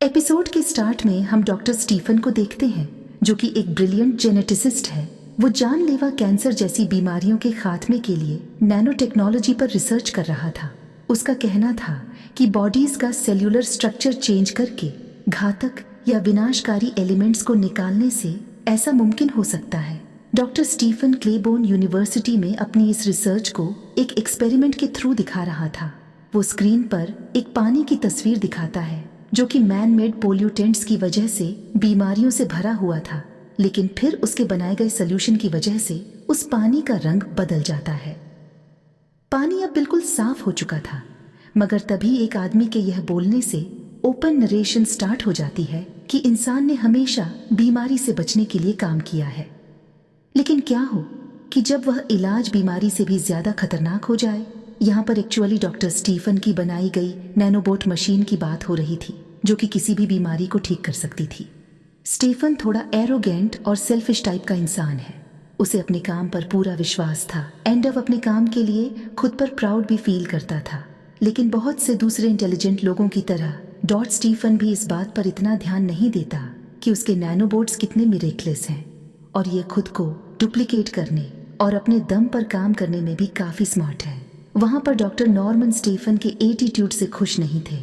Episode के start में हम डॉक्टर स्टीफन को देखते हैं, जो कि एक ब्रिलियंट जेनेटिसिस्ट है। वो जानलेवा कैंसर जैसी बीमारियों के खात्मे के लिए नैनो टेक्नोलॉजी पर रिसर्च कर रहा था। उसका कहना था कि बॉडीज का सेल्यूलर स्ट्रक्चर चेंज करके घातक या विनाशकारी एलिमेंट्स को निकालने से ऐसा मुमकिन हो सकता है। डॉक्टर स्टीफन क्लेबोर्न यूनिवर्सिटी में अपनी इस रिसर्च को एक एक्सपेरिमेंट के थ्रू दिखा रहा था। वो स्क्रीन पर एक पानी की तस्वीर दिखाता है जो कि मैन मेड पोल्यूटेंट्स की वजह से बीमारियों से भरा हुआ था, लेकिन फिर उसके बनाए गए सोल्यूशन की वजह से उस पानी का रंग बदल जाता है। पानी अब बिल्कुल साफ हो चुका था, मगर तभी एक आदमी के यह बोलने से ओपन नरेशन स्टार्ट हो जाती है कि इंसान ने हमेशा बीमारी से बचने के लिए काम किया है। लेकिन क्या हो कि जब वह इलाज बीमारी से भी ज्यादा खतरनाक हो जाए। यहाँ पर एक्चुअली डॉक्टर स्टीफन की बनाई गई नैनोबोट मशीन की बात हो रही थी, जो कि किसी भी बीमारी को ठीक कर सकती थी। स्टीफन थोड़ा एरोगेंट और सेल्फिश टाइप का इंसान है। उसे अपने काम पर पूरा विश्वास था एंड अब अपने काम के लिए खुद पर प्राउड भी फील करता था। लेकिन बहुत से दूसरे इंटेलिजेंट लोगों की तरह डॉट स्टीफन भी इस बात पर इतना ध्यान नहीं देता कि उसके नैनोबोट्स कितने मिरेकलेस हैं, और ये खुद को डुप्लीकेट करने और अपने दम पर काम करने में भी काफी स्मार्ट है। वहां पर डॉक्टर नॉर्मन स्टीफन के एटीट्यूड से खुश नहीं थे।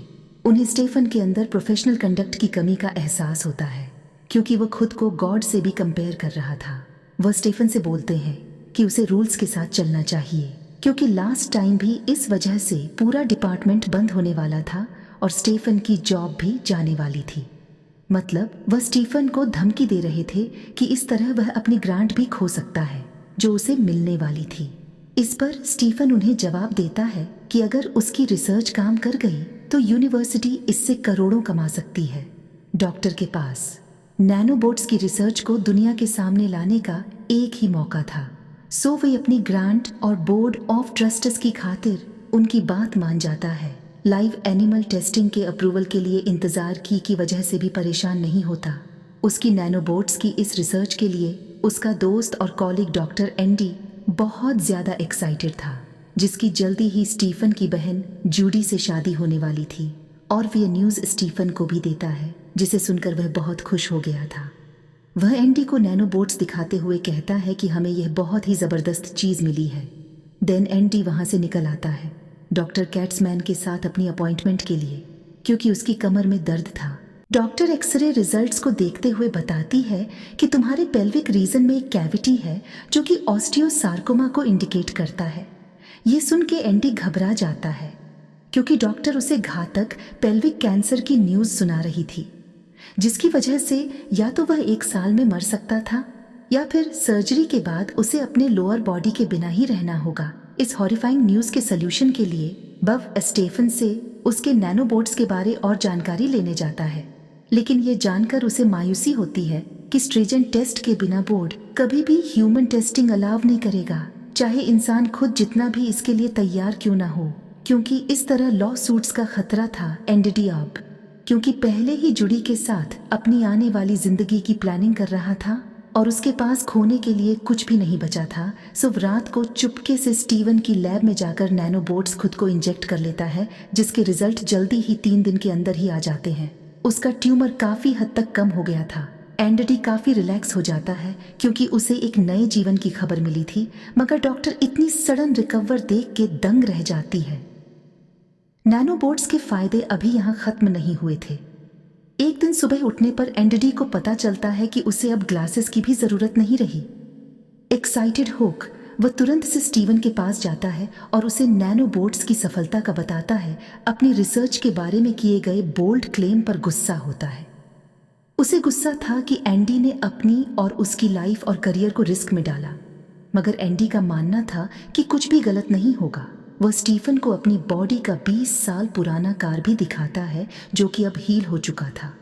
उन्हें स्टीफन के अंदर प्रोफेशनल कंडक्ट की कमी का एहसास होता है, क्योंकि वह खुद को गॉड से भी कंपेयर कर रहा था। वह स्टीफन से बोलते हैं कि उसे रूल्स के साथ चलना चाहिए, क्योंकि लास्ट टाइम भी इस वजह से पूरा डिपार्टमेंट बंद होने वाला था और स्टीफन की जॉब भी जाने वाली थी। मतलब वह स्टीफन को धमकी दे रहे थे कि इस तरह वह अपनी ग्रांट भी खो सकता है जो उसे मिलने वाली थी। इस पर स्टीफन उन्हें जवाब देता है कि अगर उसकी रिसर्च काम कर गई तो यूनिवर्सिटी इससे करोड़ों कमा सकती है। डॉक्टर के पास नैनोबोट्स की रिसर्च को दुनिया के सामने लाने का एक ही मौका था, सो वे अपनी ग्रांट और बोर्ड ऑफ ट्रस्टर्स की खातिर उनकी बात मान जाता है। लाइव एनिमल टेस्टिंग के अप्रूवल के लिए इंतजार की वजह से भी परेशान नहीं होता। उसकी नैनोबोट्स की इस रिसर्च के लिए उसका दोस्त और कॉलीग डॉक्टर एंडी बहुत ज्यादा एक्साइटेड था, जिसकी जल्दी ही स्टीफन की बहन जूडी से शादी होने वाली थी। और वह न्यूज़ स्टीफन को भी देता है, जिसे सुनकर वह बहुत खुश हो गया था। वह एंडी को नैनोबोट्स दिखाते हुए कहता है कि हमें यह बहुत ही ज़बरदस्त चीज़ मिली है। देन एंडी वहाँ से निकल आता है डॉक्टर कैट्समैन के साथ अपनी अपॉइंटमेंट के लिए, क्योंकि उसकी कमर में दर्द था। डॉक्टर एक्सरे रिजल्ट्स को देखते हुए बताती है कि तुम्हारे पेल्विक रीजन में एक कैविटी है जो कि ऑस्टियोसार्कोमा को इंडिकेट करता है। ये सुन के एंडी घबरा जाता है, क्योंकि डॉक्टर उसे घातक पेल्विक कैंसर की न्यूज़ सुना रही थी, जिसकी वजह से या तो वह 1 साल में मर सकता था या फिर सर्जरी के बाद उसे अपने लोअर बॉडी के बिना ही रहना होगा। इस हॉरिफाइंग न्यूज़ के सल्यूशन के लिए बव स्टीफन से उसके नैनोबोट्स के बारे और जानकारी लेने जाता है, लेकिन ये जानकर उसे मायूसी होती है कि स्ट्रीजेंट टेस्ट के बिना बोर्ड कभी भी ह्यूमन टेस्टिंग अलाव नहीं करेगा, चाहे इंसान खुद जितना भी इसके लिए तैयार क्यों ना हो, क्योंकि इस तरह लॉ सूट्स का खतरा था एंडी अब, क्योंकि पहले ही जुड़ी के साथ अपनी आने वाली जिंदगी की प्लानिंग कर रहा था और उसके पास खोने के लिए कुछ भी नहीं बचा था। सो रात को चुपके से स्टीवन की लैब में जाकर नैनोबोट्स खुद को इंजेक्ट कर लेता है, जिसके रिजल्ट जल्दी ही 3 दिन के अंदर ही आ जाते हैं। उसका ट्यूमर काफी हद तक कम हो गया था। एंडी काफी रिलैक्स हो जाता है, क्योंकि उसे एक नए जीवन की खबर मिली थी, मगर डॉक्टर इतनी सडन रिकवर देख के दंग रह जाती है। नैनोबोट्स के फायदे अभी यहाँ खत्म नहीं हुए थे। एक दिन सुबह उठने पर एंडी को पता चलता है कि उसे अब ग्लासेस की भी जरूरत नहीं रही। एक्साइटेड होक वह तुरंत से स्टीवन के पास जाता है और उसे नैनोबोट्स की सफलता का बताता है। अपनी रिसर्च के बारे में किए गए बोल्ड क्लेम पर गुस्सा होता है। उसे गुस्सा था कि एंडी ने अपनी और उसकी लाइफ और करियर को रिस्क में डाला, मगर एंडी का मानना था कि कुछ भी गलत नहीं होगा। वह स्टीफन को अपनी बॉडी का 20 साल पुराना कार भी दिखाता है, जो कि अब हील हो चुका था।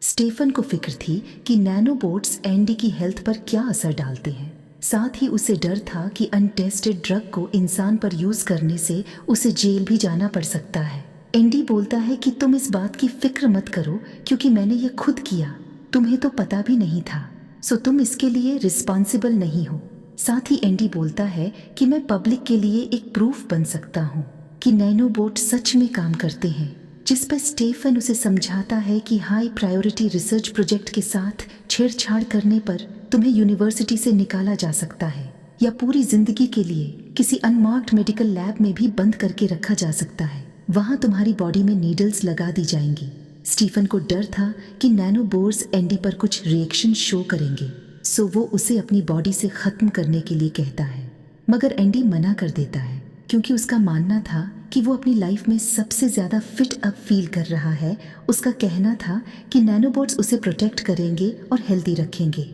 स्टीफन को फिक्र थी कि नैनोबोट्स एंडी की हेल्थ पर क्या असर डालते हैं। साथ ही उसे डर था कि अनटेस्टेड ड्रग को इंसान पर यूज करने से उसे जेल भी जाना पड़ सकता है। एंडी बोलता है कि तुम इस बात की फिक्र मत करो, क्योंकि मैंने ये खुद किया, तुम्हें तो पता भी नहीं था, सो तुम इसके लिए रिस्पॉन्सिबल नहीं हो। साथ ही एंडी बोलता है कि मैं पब्लिक के लिए एक प्रूफ बन सकता हूँ कि नैनोबोट सच में काम करते हैं, जिस पर स्टीफन उसे समझाता है कि हाई प्रायोरिटी रिसर्च प्रोजेक्ट के साथ छेड़छाड़ करने पर तुम्हें यूनिवर्सिटी से निकाला जा सकता है या पूरी जिंदगी के लिए किसी अनमार्क्ड मेडिकल लैब में भी बंद करके रखा जा सकता है। वहां तुम्हारी बॉडी में नीडल्स लगा दी जाएंगी। स्टीफन को डर था कि नैनोबोर्स एंडी पर कुछ रिएक्शन शो करेंगे, सो वो उसे अपनी बॉडी से खत्म करने के लिए कहता है, मगर एंडी मना कर देता है क्योंकि उसका मानना था कि वो अपनी लाइफ में सबसे ज़्यादा फिट अप फील कर रहा है। उसका कहना था कि नैनोबोट्स उसे प्रोटेक्ट करेंगे और हेल्दी रखेंगे।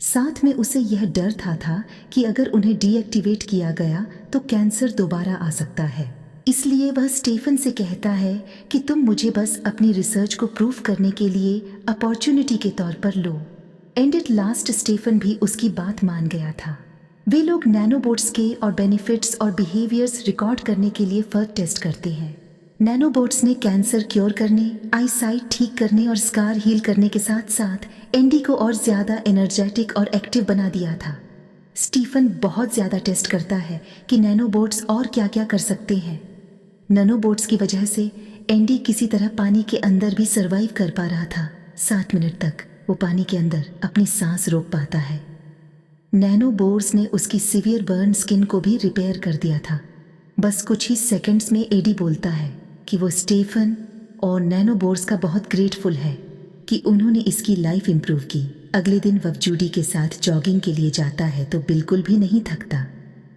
साथ में उसे यह डर था कि अगर उन्हें डीएक्टिवेट किया गया तो कैंसर दोबारा आ सकता है। इसलिए वह स्टीफन से कहता है कि तुम मुझे बस अपनी रिसर्च को प्रूव करने के लिए अपॉर्चुनिटी के तौर पर लो। एंड एट लास्ट स्टीफन भी उसकी बात मान गया था। वे लोग नैनोबोट्स के और बेनिफिट्स और बिहेवियर्स रिकॉर्ड करने के लिए फर्क टेस्ट करते हैं। नैनोबोट्स ने कैंसर क्योर करने, आईसाइट ठीक करने और स्कार हील करने के साथ साथ एंडी को और ज़्यादा एनर्जेटिक और एक्टिव बना दिया था। स्टीफन बहुत ज़्यादा टेस्ट करता है कि नैनोबोट्स और क्या क्या कर सकते हैं। नैनोबोट्स की वजह से एंडी किसी तरह पानी के अंदर भी सरवाइव कर पा रहा था। 7 मिनट तक वो पानी के अंदर अपनी सांस रोक पाता है। नैनोबोर्स ने उसकी सीवियर बर्न स्किन को भी रिपेयर कर दिया था। बस कुछ ही सेकंड्स में एडी बोलता है कि वो स्टीफन और नैनोबोर्स का बहुत ग्रेटफुल है कि उन्होंने इसकी लाइफ इम्प्रूव की। अगले दिन वह जूडी के साथ जॉगिंग के लिए जाता है तो बिल्कुल भी नहीं थकता,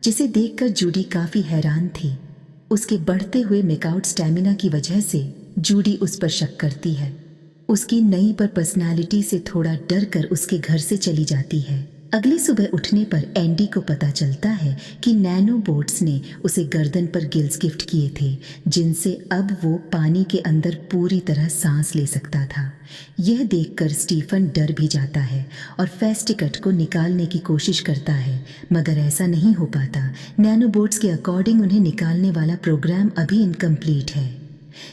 जिसे देखकर जूडी काफ़ी हैरान थी। उसके बढ़ते हुए मेकआउट स्टैमिना की वजह से जूडी उस पर शक करती है। उसकी नई पर पर्सनालिटी से थोड़ा डर कर उसके घर से चली जाती है। अगली सुबह उठने पर एंडी को पता चलता है कि नैनोबोट्स ने उसे गर्दन पर गिल्स गिफ्ट किए थे, जिनसे अब वो पानी के अंदर पूरी तरह सांस ले सकता था। यह देखकर स्टीफन डर भी जाता है और फेस्टिकट को निकालने की कोशिश करता है, मगर ऐसा नहीं हो पाता। नैनोबोट्स के अकॉर्डिंग उन्हें निकालने वाला प्रोग्राम अभी इनकम्प्लीट है।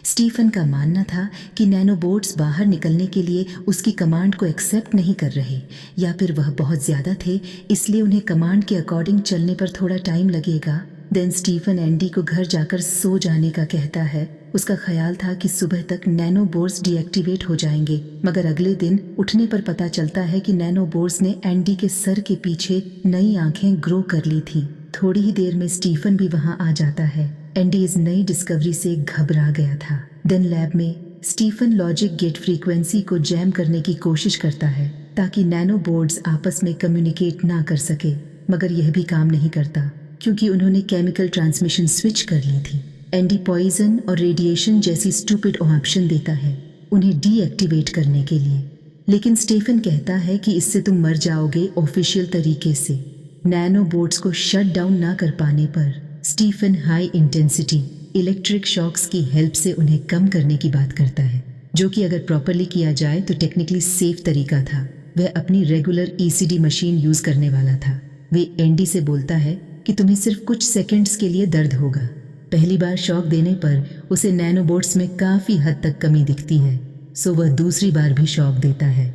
स्टीफन का मानना था कि नैनोबोट्स बाहर निकलने के लिए उसकी कमांड को एक्सेप्ट नहीं कर रहे, या फिर वह बहुत ज़्यादा थे इसलिए उन्हें कमांड के अकॉर्डिंग चलने पर थोड़ा टाइम लगेगा। देन स्टीफन एंडी को घर जाकर सो जाने का कहता है। उसका ख्याल था कि सुबह तक नैनोबोर्स डीएक्टिवेट हो जाएंगे, मगर अगले दिन उठने पर पता चलता है कि नैनोबोर्स ने एंडी के सर के पीछे नई आंखें ग्रो कर ली थी। थोड़ी ही देर में स्टीफन भी वहां आ जाता है। एंडी इस नई डिस्कवरी से घबरा गया था। देन लैब में स्टीफन लॉजिक गेट फ्रीक्वेंसी को जैम करने की कोशिश करता है ताकि नैनोबोर्ड्स आपस में कम्युनिकेट ना कर सके, मगर यह भी काम नहीं करता क्योंकि उन्होंने केमिकल ट्रांसमिशन स्विच कर ली थी। एंडी पॉइजन और रेडिएशन जैसी स्टूपिड ऑप्शन देता है उन्हें डीएक्टिवेट करने के लिए, लेकिन स्टीफन कहता है कि इससे तुम मर जाओगे ऑफिशियल तरीके से। नैनोबोट्स को शट डाउन ना कर पाने पर Stephen high intensity electric shocks की हेल्प से उन्हें कम करने की बात करता है, जो कि अगर प्रॉपरली किया जाए तो टेक्निकली सेफ तरीका था। वह अपनी रेगुलर ईसीडी मशीन यूज करने वाला था। वे एंडी से बोलता है कि तुम्हें सिर्फ कुछ सेकंड्स के लिए दर्द होगा। पहली बार शॉक देने पर उसे नैनोबोट्स में काफ़ी हद तक कमी दिखती है, सो वह दूसरी बार भी शॉक देता है।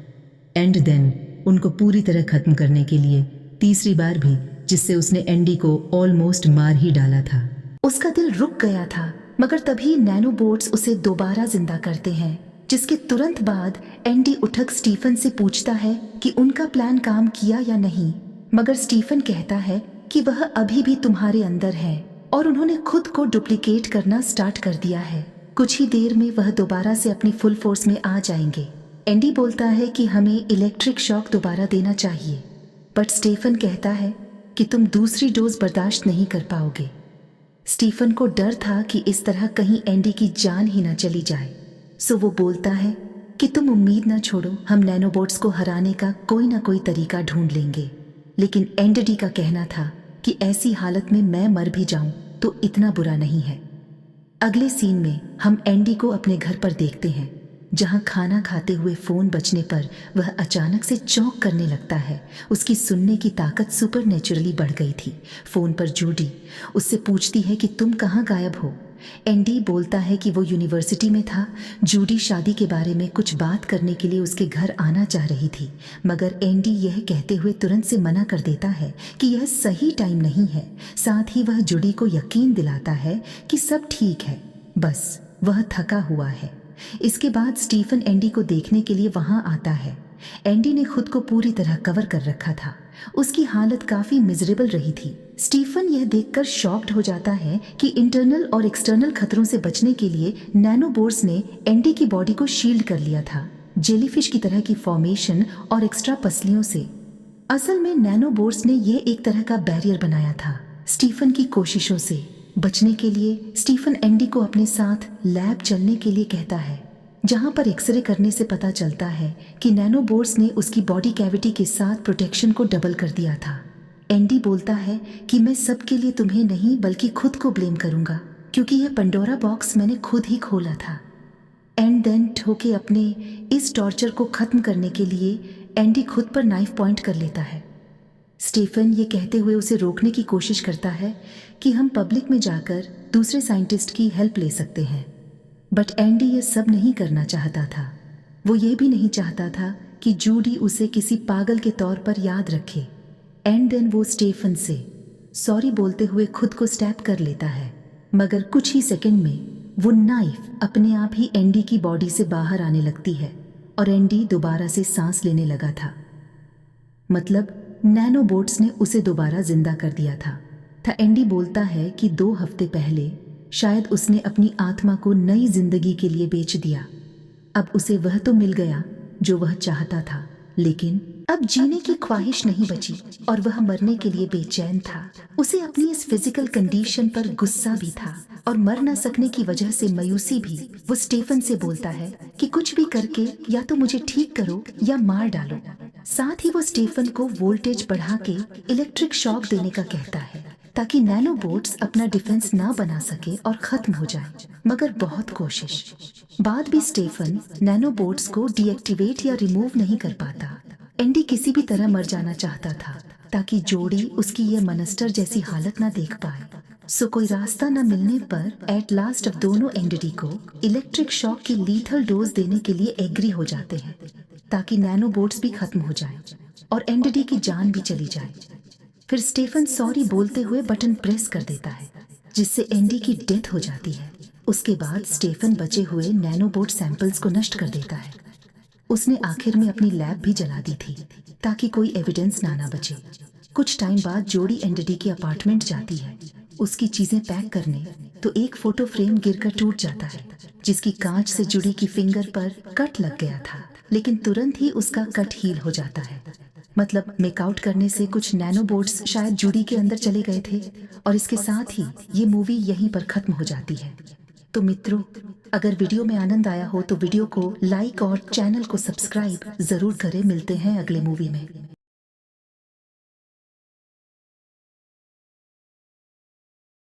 एंड देन उनको पूरी तरह ख़त्म करने के लिए तीसरी बार भी, जिससे उसने एंडी को ऑलमोस्ट मार ही डाला था। उसका दिल रुक गया था, मगर तभी नैनोबोट्स उसे दोबारा जिंदा करते हैं, जिसके तुरंत बाद एंडी उठक स्टीफन से पूछता है कि उनका प्लान काम किया या नहीं, मगर स्टीफन कहता है कि वह अभी भी तुम्हारे अंदर है और उन्होंने खुद को डुप्लीकेट करना स्टार्ट कर दिया है। कुछ ही देर में वह दोबारा से अपनी फुल फोर्स में आ जाएंगे। एंडी बोलता है कि हमें इलेक्ट्रिक शॉक दोबारा देना चाहिए, बट स्टीफन कहता है कि तुम दूसरी डोज बर्दाश्त नहीं कर पाओगे। स्टीफन को डर था कि इस तरह कहीं एंडी की जान ही ना चली जाए, सो वो बोलता है कि तुम उम्मीद ना छोड़ो, हम नैनोबोट्स को हराने का कोई ना कोई तरीका ढूंढ लेंगे। लेकिन एंडी का कहना था कि ऐसी हालत में मैं मर भी जाऊं तो इतना बुरा नहीं है। अगले सीन में हम एंडी को अपने घर पर देखते हैं, जहां खाना खाते हुए फ़ोन बजने पर वह अचानक से चौंक करने लगता है। उसकी सुनने की ताकत सुपरनेचुरली बढ़ गई थी। फ़ोन पर जूडी उससे पूछती है कि तुम कहाँ गायब हो। एंडी बोलता है कि वो यूनिवर्सिटी में था। जूडी शादी के बारे में कुछ बात करने के लिए उसके घर आना चाह रही थी, मगर एंडी यह कहते हुए तुरंत से मना कर देता है कि यह सही टाइम नहीं है। साथ ही वह जूडी को यकीन दिलाता है कि सब ठीक है, बस वह थका हुआ है। इसके बाद स्टीफन एंडी को देखने के लिए वहां आता है। एंडी ने खुद को पूरी तरह कवर कर रखा था। उसकी हालत काफी मिजरेबल रही थी। स्टीफन यह देखकर शॉक्ड हो जाता है कि इंटरनल और एक्सटर्नल खतरों से बचने के लिए नैनोबोर्ड्स ने एंडी की बॉडी को शील्ड कर लिया था, जेलीफिश की तरह की फॉर्मेशन और एक्स्ट्रा पसलियों से। असल में नैनोबोर्ड्स ने यह एक तरह का बैरियर बनाया था। स्टीफन की कोशिशों से बचने के लिए स्टीफन एंडी को अपने साथ लैब चलने के लिए कहता है, जहां पर एक्सरे करने से पता चलता है कि नैनोबोर्ड्स ने उसकी बॉडी कैविटी के साथ प्रोटेक्शन को डबल कर दिया था। एंडी बोलता है कि मैं सबके लिए तुम्हें नहीं बल्कि खुद को ब्लेम करूंगा, क्योंकि यह पंडोरा बॉक्स मैंने खुद ही खोला था। एंड देन ठोके अपने इस टॉर्चर को खत्म करने के लिए एंडी खुद पर नाइफ पॉइंट कर लेता है। स्टीफन ये कहते हुए उसे रोकने की कोशिश करता है कि हम पब्लिक में जाकर दूसरे साइंटिस्ट की हेल्प ले सकते हैं, बट एंडी ये सब नहीं करना चाहता था। वो ये भी नहीं चाहता था कि जूडी उसे किसी पागल के तौर पर याद रखे। एंड देन वो स्टीफन से सॉरी बोलते हुए खुद को स्टैब कर लेता है, मगर कुछ ही सेकंड में वो नाइफ अपने आप ही एंडी की बॉडी से बाहर आने लगती है और एंडी दोबारा से सांस लेने लगा था। मतलब नैनोबोट्स ने उसे दोबारा जिंदा कर दिया था। एंडी बोलता है कि 2 हफ्ते पहले शायद उसने अपनी आत्मा को नई जिंदगी के लिए बेच दिया। अब उसे वह तो मिल गया जो वह चाहता था, लेकिन अब जीने की ख्वाहिश नहीं बची और वह मरने के लिए बेचैन था। उसे अपनी इस फिजिकल कंडीशन पर गुस्सा भी था और मर न सकने की वजह से मायूसी भी। वो स्टीफन से बोलता है कि कुछ भी करके या तो मुझे ठीक करो या मार डालो। साथ ही वो स्टीफन को वोल्टेज बढ़ा के इलेक्ट्रिक शॉक देने का कहता है ताकि नैनोबोट्स अपना डिफेंस ना बना सके और खत्म हो जाए, मगर बहुत कोशिश बाद भी स्टीफन नैनोबोट्स को डीएक्टिवेट या रिमूव नहीं कर पाता। एंडी किसी भी तरह मर जाना चाहता था ताकि जोड़ी उसकी यह मनस्टर जैसी हालत ना देख पाए। सो कोई रास्ता न मिलने पर एट लास्ट अब दोनों एंडी को इलेक्ट्रिक शॉक की लीथल डोज देने के लिए एग्री हो जाते हैं ताकि नैनोबोट्स भी खत्म हो जाए और एंडी की जान भी चली जाए। फिर स्टीफन सॉरी बोलते हुए बटन प्रेस कर देता है जिससे एंडी की डेथ हो जाती है। उसके बाद स्टीफन बचे हुए नैनोबोट सैंपल्स को नष्ट कर देता है। उसने आखिर में अपनी लैब भी जला दी थी ताकि कोई एविडेंस ना बचे। कुछ टाइम बाद जोड़ी एंडी के अपार्टमेंट जाती है उसकी चीजें पैक करने, तो एक फोटो फ्रेम गिरकर टूट जाता है जिसकी कांच से जुड़ी की फिंगर पर कट लग गया था, लेकिन तुरंत ही उसका कट हील हो जाता है। मतलब मेकआउट करने से कुछ नैनोबोट्स शायद जूडी के अंदर चले गए थे और इसके साथ ही ये मूवी यहीं पर खत्म हो जाती है। तो मित्रों, अगर वीडियो में आनंद आया हो तो वीडियो को लाइक और चैनल को सब्सक्राइब जरूर करें। मिलते हैं अगले मूवी में।